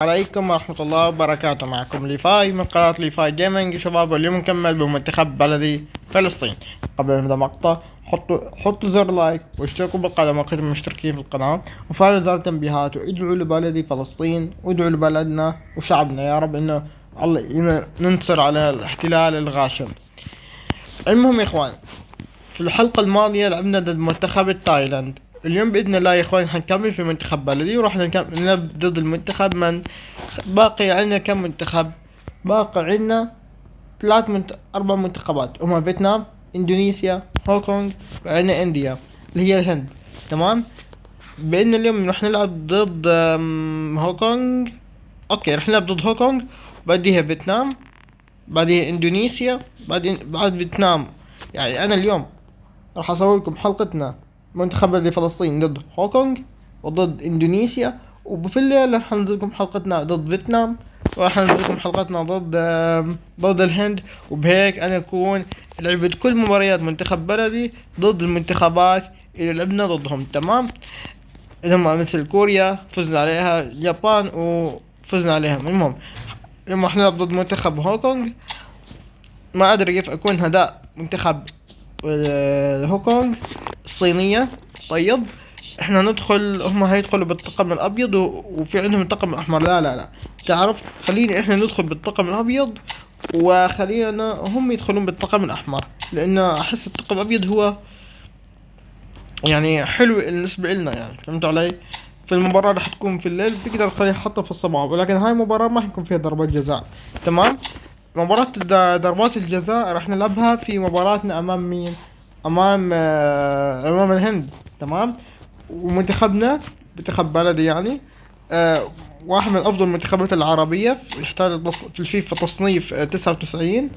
عليكم ورحمة الله وبركاته. معكم ليفاي من قناة ليفاي جيمنج شباب. واليوم نكمل بمنتخب بلدي فلسطين. قبل ما نبدأ مقطع حطوا زر لايك واشتركوا بالقناة ما كنتم مشتركين في القناة، وفعلوا زر التنبيهات، وادعوا لبلدي فلسطين وادعوا لبلدنا وشعبنا يا رب انه الله ننتصر على الاحتلال الغاشم. المهم يا اخوان، في الحلقة الماضية لعبنا ضد منتخب تايلاند. اليوم بإذن الله يا اخوان حنكمل في منتخب بلدي وراح نلعب ضد المنتخب من باقي عنا. كم منتخب باقي عنا؟ 4 منتخبات هما فيتنام، اندونيسيا، هونغ كونغ، وعنا انديا اللي هي الهند. تمام. بإذن اليوم راح نلعب ضد هونغ كونغ. اوكي راح نلعب ضد هونغ كونغ، بعديها فيتنام، بعديها اندونيسيا، بعد فيتنام. يعني انا اليوم راح اصور لكم حلقتنا منتخب بلدي فلسطين ضد هونغ كونغ وضد اندونيسيا، وفي الليل راح ننزل لكم حلقتنا ضد فيتنام، وراح ننزل لكم حلقتنا ضد الهند. وبهيك انا اكون لعبت كل مباريات منتخب بلدي ضد المنتخبات اللي لعبنا ضدهم. تمام. هم مثل كوريا فزنا عليها، اليابان وفزنا عليهم. المهم اليوم راح نلعب ضد منتخب هونغ كونغ. ما ادري كيف اكون هداء منتخب هونغ كونغ الصينية. طيب احنا ندخل، هم هيدخلوا بالطقم الابيض وفي عندهم الطقم الاحمر. لا تعرف، خليني احنا ندخل بالطقم الابيض وخلينا هم يدخلون بالطقم الاحمر، لانه احس الطقم الابيض هو يعني حلو بالنسبة لنا. يعني فهمتوا علي؟ في المباراة راح تكون في الليل، تقدر تخليها حتى في الصباح، ولكن هاي المباراة ما حيكون فيها ضربات جزاء. تمام. مباراة ضربات الجزاء راح نلعبها في مباراتنا امام مين؟ امام الهند. تمام. ومنتخبنا منتخب بلدي يعني واحد من افضل المنتخبات العربية، يحتاج في الفيفا تصنيف 99.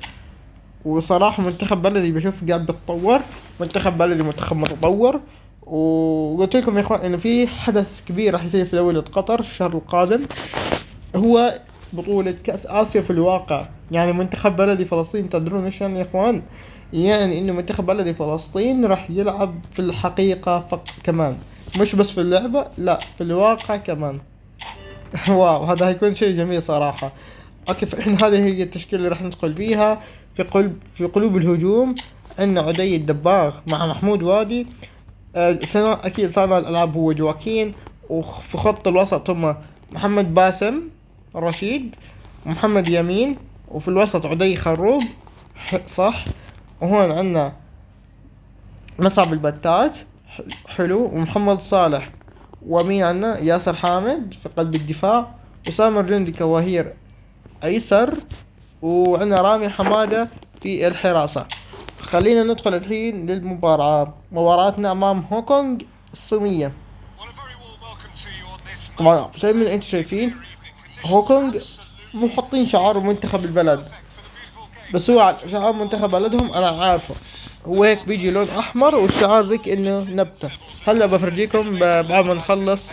وصراحة منتخب بلدي بشوف قاعد بتطور، منتخب بلدي منتخب متطور. وقلت لكم يا اخوان انه في حدث كبير راح يصير في دولة قطر الشهر القادم، هو بطولة كأس آسيا في الواقع. يعني منتخب بلدي فلسطين تدرون ايش يعني يا اخوان؟ يعني انه منتخب بلدي فلسطين راح يلعب في الحقيقة كمان، مش بس في اللعبة، لا في الواقع كمان. واو، هذا هيكون شيء جميل صراحة. اوكي، فإحنا هذه هي التشكيلة اللي راح ندخل فيها. في قلوب الهجوم عندنا عدي الدباغ مع محمود وادي. اكيد صانع الالعاب هو جواكين. وفي خط الوسط هم محمد باسم رشيد ومحمد يمين. وفي الوسط عدي خروب صح. وهون عندنا مصعب البتات حلو، ومحمد صالح. ومين عندنا؟ ياسر حامد في قلب الدفاع، وسامر جندي كظهير ايسر، وعندنا رامي حمادة في الحراسة. خلينا ندخل الحين للمباراة، مباراتنا امام هونغ كونغ الصينية. طبعا زي ما انتم شايفين هونغ كونغ مو حاطين شعار منتخب البلد، بس هو شعار منتخب بلدهم انا عارفه، هو هيك بيجي لون احمر والشعار ذيك انه نبتة. هلا بفرجيكم بعد ما نخلص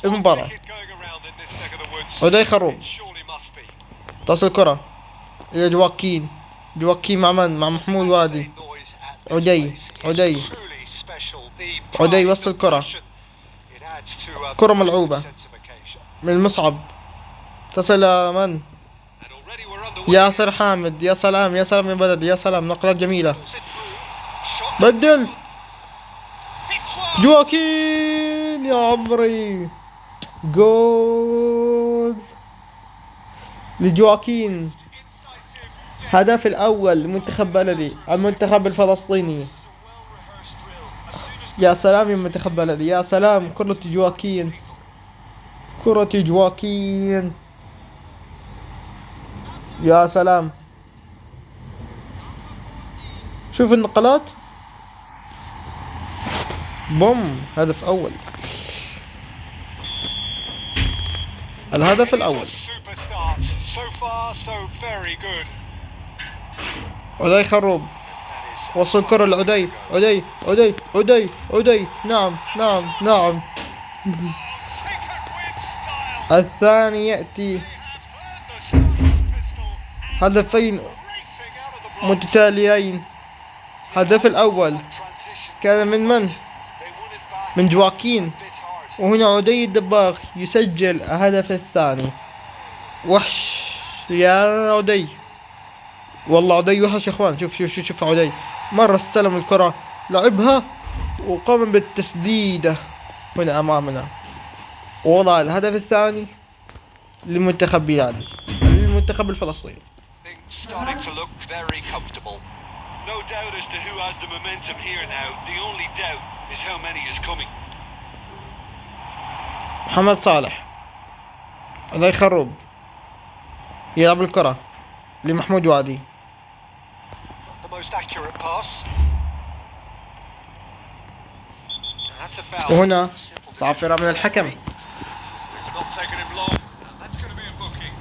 المباراة. عدي خروب تصل كرة الى جواكين مع من؟ مع محمود وادي. عدي وصل كرة ملعوبة من المصعب، تصل من؟ ياسر حامد. يا سلام يا سلام يا بلد، يا سلام، نقلات جميلة. بدل جواكين يا عمري، جول لجواكين. هدف الأول لمنتخب بلدي المنتخب الفلسطيني. يا سلام يا منتخب بلدي، يا سلام. كرة جواكين، يا سلام. شوف النقلات، بوم، هدف أول. الهدف الأول. عدي خروب وصل كرة لعدي. عدي نعم. الثاني يأتي. هدفين متتاليين. هدف الأول كان من جواكين. وهنا عدي الدباغ يسجل الهدف الثاني. وحش يا عدي، والله عدي وحش يا اخوان. شوف عدي مرة استلم الكرة، لعبها وقام بالتسديدة هنا امامنا، ووضع الهدف الثاني لمنتخب بلادي، للمنتخب الفلسطيني. Starting to look very comfortable. No doubt as to who has the momentum here now. The only doubt is how many is coming. محمد صالح هذا يخرب، يلعب الكرة لمحمود وادي. The most accurate pass. That's a foul. وهنا صافرة من الحكم. It's not taking him long. That's going to be a booking.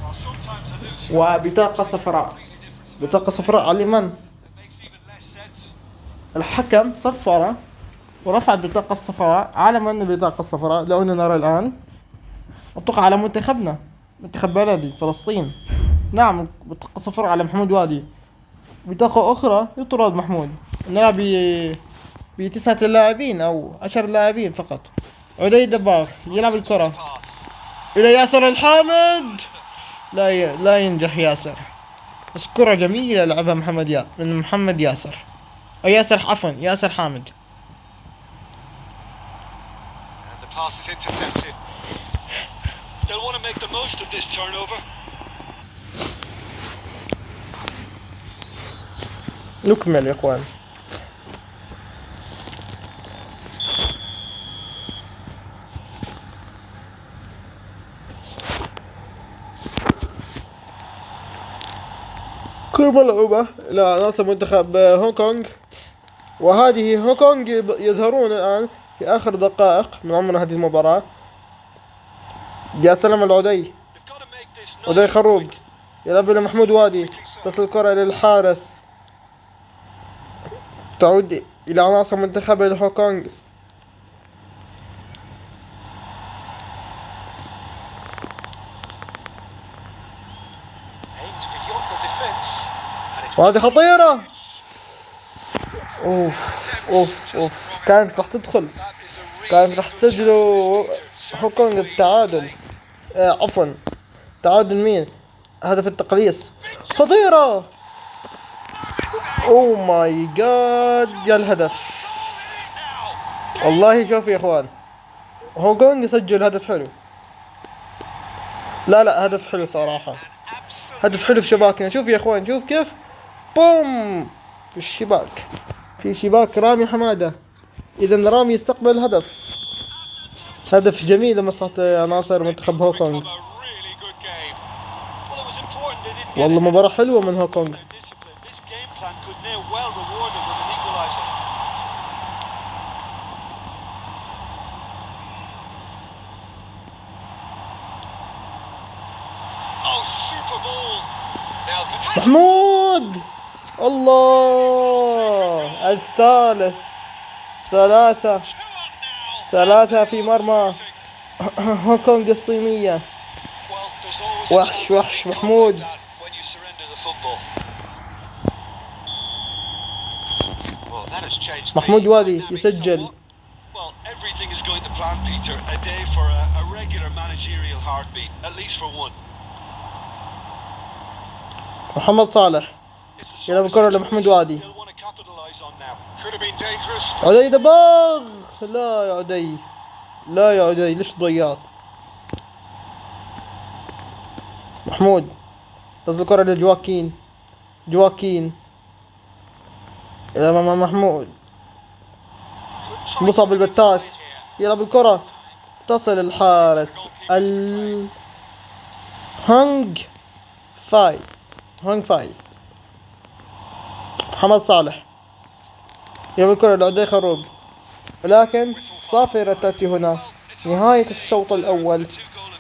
Well, sometimes I lose. وبطاقة صفراء، بطاقة صفراء على من؟ It makes even less sense. الحكم صفر ورفع البطاقة الصفراء على من البطاقة الصفراء. لو نرى الآن أطلق على منتخبنا، منتخب بلدي فلسطين. نعم بطاقة صفراء على محمود وادي، بطاقة أخرى يطرد محمود. نلعب ب9 لاعبين أو 10 لاعبين فقط. عدي دباغ يلعب الكرة إلى ياسر الحامد، لا ينجح ياسر، بس كرة جميلة لعبها من محمد ياسر، أو ياسر حامد. And the pass is intercepted. They'll want to make the most of this turnover. نكمل يا إخوان. كرة ملعوبة إلى عناصر منتخب هونغ كونغ، وهذه هونغ كونغ يظهرون الآن في آخر دقائق من عمر هذه المباراة. يا سلام العدي، عدي خروب يلعب إلى محمود وادي، تصل الكرة إلى الحارس، تعود إلى عناصر منتخب هونغ كونغ. وهذه خطيرة. اوف كانت راح تدخل، كانت راح تسجل هونغ كونغ التعادل. عفوا تعادل مين؟ هدف التقليص. خطيرة، اوه ماي جاد يا الهدف. والله شوف يا اخوان، هونغ كونغ يسجل هدف حلو. لا هدف حلو صراحة، هدف حلو في شباكنا. شوف يا اخوان، شوف كيف بوم في الشباك، في شباك رامي حمادة. إذا رامي يستقبل الهدف، هدف جميل لمصلحة عناصر منتخب هونغ كونغ. والله مباراة حلوة من هونغ كونغ. محمود، الله الثالث. ثلاثة في مرمى هونغ كونغ الصينية. وحش محمود. محمود وادي يسجل. محمد صالح يلعب الكرة لمحمود وادي. عدي دباغ، لا يا عدي ليش ضيعت؟ محمود نزل الكرة لجواكين إلى محمود. مصعب البتات يلعب الكرة، تصل الحارس هونغ فاي. محمد صالح يلعب الكرة لعدي خروب، ولكن صافرة تأتي هنا. نهاية الشوط الأول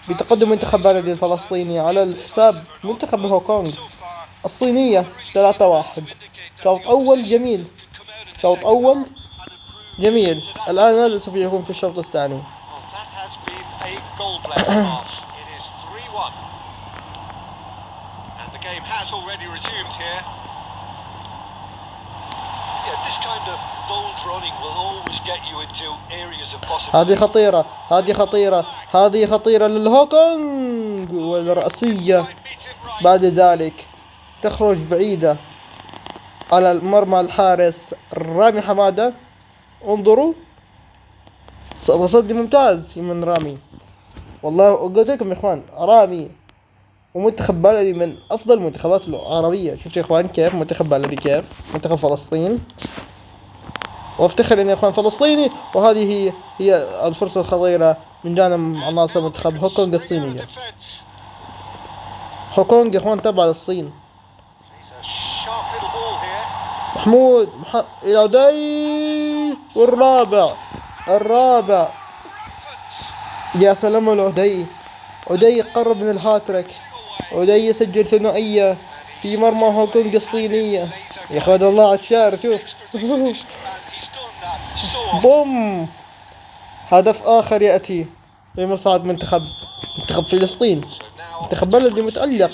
بتقدم منتخب بلدي الفلسطيني على حساب منتخب هونغ كونغ الصينية 3-1. شوط أول جميل. الآن ماذا سوف يكون في الشوط الثاني؟ And the game has already resumed here. Yeah, this kind of bold running will always get you into areas of possibility. هذه خطيرة، هذه خطيرة، هذه خطيرة للهوكونج، والرأسية بعد ذلك تخرج بعيدة على المرمى الحارس رامي حمادة. انظروا، تصدي ممتاز من رامي. والله قلت لكم يا اخوان، رامي ومنتخب بلدي من افضل المنتخبات العربية. شفتوا يا اخوان كيف منتخب بلدي، كيف منتخب فلسطين، وافتخر اني اخوان فلسطيني. وهذه هي الفرصة الخطيرة من جانب عناصر منتخب هوكونج الصينية. هوكونج يا اخوان تبع للصين. محمود الى داي، والرابع الرابع. يا سلام على عدي، عدي قرب من الهاتريك. عدي يسجل ثنائية في مرمى هوكونج الصينية. ياخذ الله على الشعر. شوف بوم، هدف آخر يأتي لمصعد منتخب فلسطين. منتخب بلدي متألق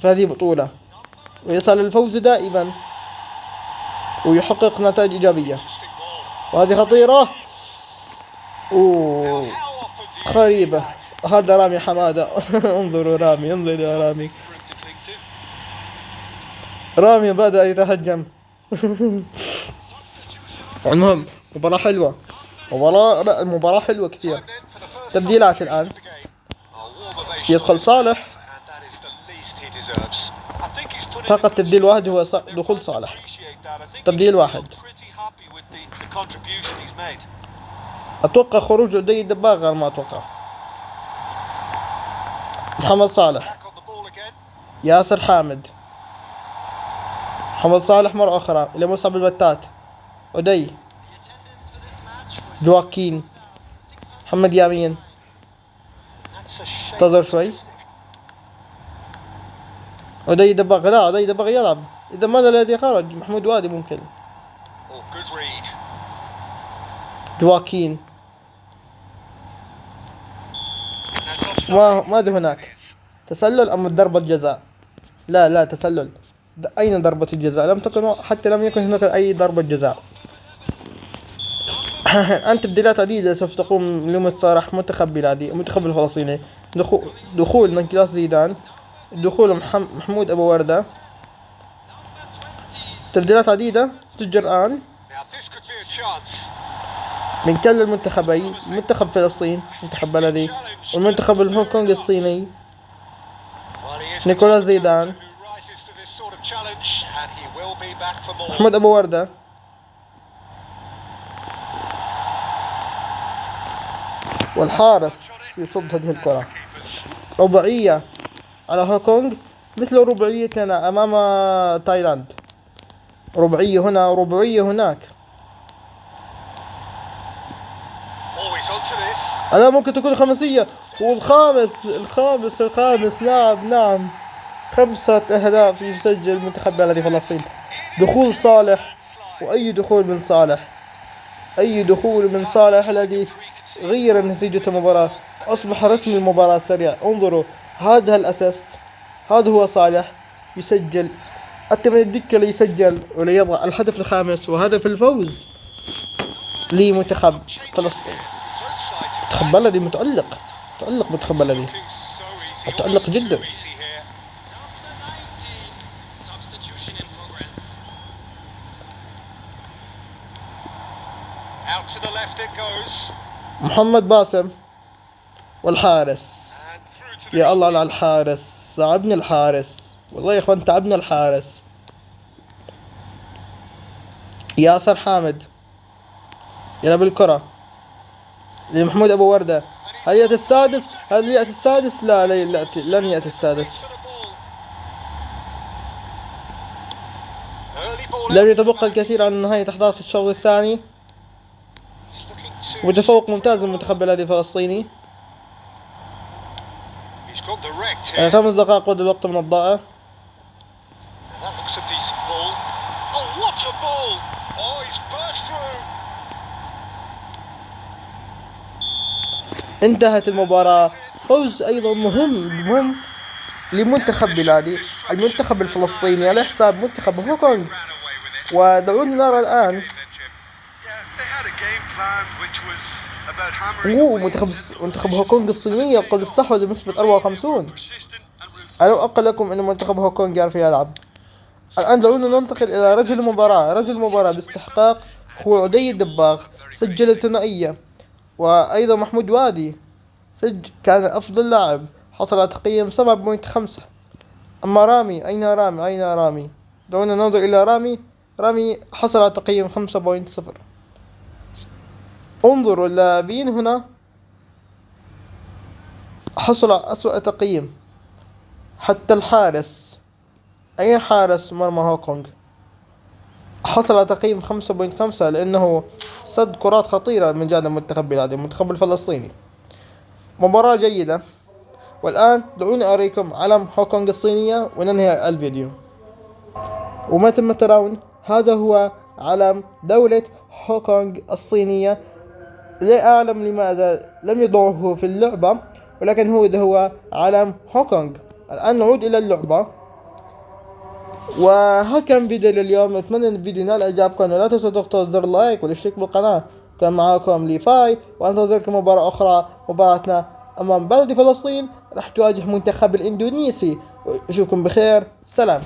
في هذه البطولة، ويصل للفوز دائما ويحقق نتائج إيجابية. وهذه خطيرة، أوه قريبة. هذا رامي حمادة. انظروا رامي، انظر يا رامي. رامي بدأ يتهجم. المهم مباراة حلوة، مباراة حلوة كثير. تبديلات الآن، يدخل صالح. فقط تبديل واحد هو دخول صالح، تبديل واحد. أتوقع خروج عدي الدباغ، ما أتوقع. محمد صالح، ياسر حامد، محمد صالح مرة أخرى إلى مصعب البتات، عدي، جواكين، محمد يامين. انتظر شوي. عدي دباغ، لا عدي دباغ يلعب. إذا ماذا الذي خرج؟ محمود وادي ممكن. جواكين، ماذا هناك؟ تسلل أم ضربة جزاء؟ لا تسلل. أين ضربة الجزاء؟ لم يكن هناك أي ضربة جزاء. أنت تبديلات عديدة سوف تقوم لمصالح منتخب بلادي، المنتخب الفلسطيني. دخول من كلاس زيدان، دخول محمود أبو وردة. تبديلات عديدة تسجل الآن من كل المنتخبين، منتخب فلسطين منتخب بلدي، والمنتخب الهونغ الصيني. نيكولاس زيدان، محمود أبو وردة، والحارس يصد هذه الكرة. رباعية على هوكونج مثل رباعيتنا أمام تايلاند. رباعية هنا ورباعية هناك. هذا ممكن تكون خماسية. والخامس نعم 5 أهداف يسجل منتخب بلدي فلسطين. دخول صالح، وأي دخول من صالح، أي دخول من صالح الذي غير نتيجة المباراة. أصبح رتم المباراة سريع. انظروا هذا الأسيست، هذا هو صالح يسجل أتى الدكة ليسجل وليضع الهدف الخامس وهدف الفوز لمنتخب فلسطين. منتخب بلدي متألق منتخب بلدي متألق جدا. محمد باسم والحارس. يا الله على الحارس، تعبني الحارس والله يا اخوان، تعبنا الحارس. ياسر حامد يلعب الكرة لمحمود أبو وردة. هل يأتي السادس؟ لا لن يأتي السادس. لم يتبقى الكثير عن نهاية أحداث الشوط الثاني، وتفوق ممتاز المنتخب البلدي الفلسطيني. 5 دقائق بدل الوقت من الضائع. انتهت المباراة. فوز أيضا مهم لمنتخب بلادي، المنتخب الفلسطيني، على حساب منتخب هونغ ودعونا نرى الآن منتخب هونغ كونغ الصينية قد استحوذ بنسبة 54. أنا أقول لكم أن منتخب هونغ كونغ يعرف يلعب. الآن دعونا ننتقل إلى رجل المباراة باستحقاق هو عدي الدباغ، سجل ثنائية. وأيضا محمود وادي كان أفضل لاعب، حصل على تقييم 7.5. أما رامي، أين رامي؟ دعونا ننظر إلى رامي حصل على تقييم 5.0. انظروا اللاعبين هنا حصل على أسوأ تقييم، حتى الحارس، أي حارس مرمى هونغ كونغ حصل على تقييم 5.5 لأنه صد كرات خطيرة من جانب منتخب بلاده المنتخب الفلسطيني. مباراة جيدة. والآن دعوني أريكم علم هونغ كونغ الصينية وننهي الفيديو. ومثل ما ترون هذا هو علم دولة هونغ كونغ الصينية. لا أعلم لماذا لم يضعه في اللعبة، ولكن هو علم هونغ كونغ. الآن نعود إلى اللعبة. وهذا كان فيديو لليوم. أتمنى أن الفيديو نال إعجابكم، ولا تنسوا تضغطوا زر لايك والاشتراك بالقناة. كان معاكم ليفاي، وأنتظركم مباراة أخرى، مباراتنا أمام بلد فلسطين راح تواجه منتخب الإندونيسي. وأشوفكم بخير. سلام.